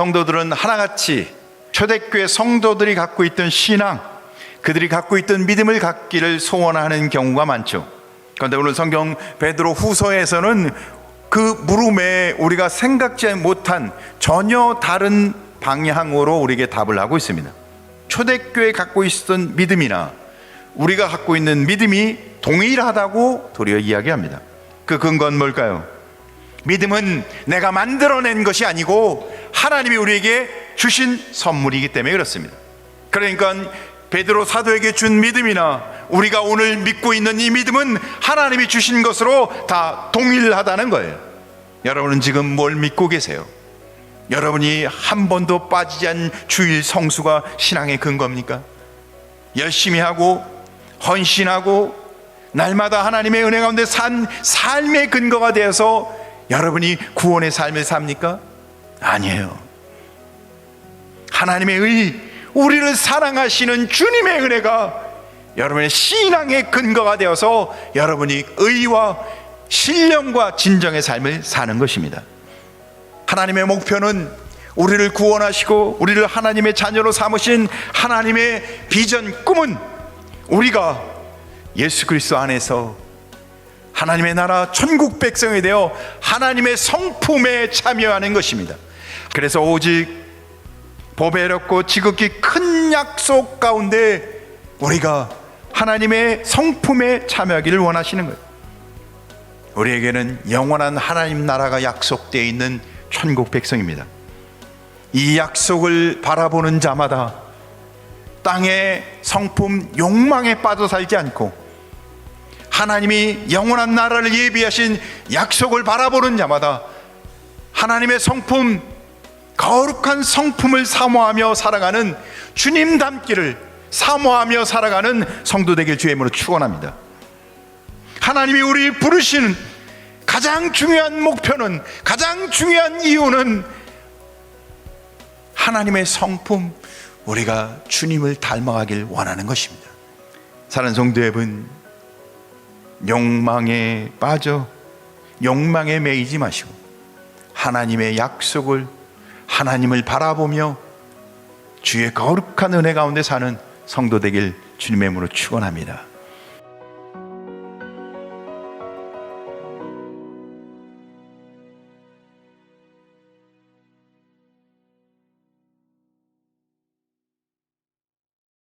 성도들은 하나같이 초대교회 성도들이 갖고 있던 신앙, 그들이 갖고 있던 믿음을 갖기를 소원하는 경우가 많죠. 그런데 오늘 성경 베드로 후서에서는 그 물음에 우리가 생각지 못한 전혀 다른 방향으로 우리에게 답을 하고 있습니다. 초대교회에 갖고 있었던 믿음이나 우리가 갖고 있는 믿음이 동일하다고 도리어 이야기합니다. 그 근거는 뭘까요? 믿음은 내가 만들어낸 것이 아니고 하나님이 우리에게 주신 선물이기 때문에 그렇습니다. 그러니까 베드로 사도에게 준 믿음이나 우리가 오늘 믿고 있는 이 믿음은 하나님이 주신 것으로 다 동일하다는 거예요. 여러분은 지금 뭘 믿고 계세요? 여러분이 한 번도 빠지지 않은 주일 성수가 신앙의 근거입니까? 열심히 하고 헌신하고 날마다 하나님의 은혜 가운데 산 삶의 근거가 되어서 여러분이 구원의 삶을 삽니까? 아니에요. 하나님의 의, 우리를 사랑하시는 주님의 은혜가 여러분의 신앙의 근거가 되어서 여러분이 의와 신령과 진정의 삶을 사는 것입니다. 하나님의 목표는 우리를 구원하시고 우리를 하나님의 자녀로 삼으신 하나님의 비전, 꿈은 우리가 예수 그리스도 안에서 하나님의 나라 천국 백성이 되어 하나님의 성품에 참여하는 것입니다. 그래서 오직 보배롭고 지극히 큰 약속 가운데 우리가 하나님의 성품에 참여하기를 원하시는 거예요. 우리에게는 영원한 하나님 나라가 약속되어 있는 천국 백성입니다. 이 약속을 바라보는 자마다 땅의 성품 욕망에 빠져 살지 않고 하나님이 영원한 나라를 예비하신 약속을 바라보는 자마다 하나님의 성품, 거룩한 성품을 사모하며 살아가는, 주님 닮기를 사모하며 살아가는 성도 되길 주의 이름으로 축원합니다. 하나님이 우리를 부르시는 가장 중요한 목표는, 가장 중요한 이유는 하나님의 성품, 우리가 주님을 닮아가길 원하는 것입니다. 사랑하는 성도 여러분, 욕망에 빠져 욕망에 매이지 마시고 하나님의 약속을, 하나님을 바라보며 주의 거룩한 은혜 가운데 사는 성도 되길 주님의 이름으로 축원합니다.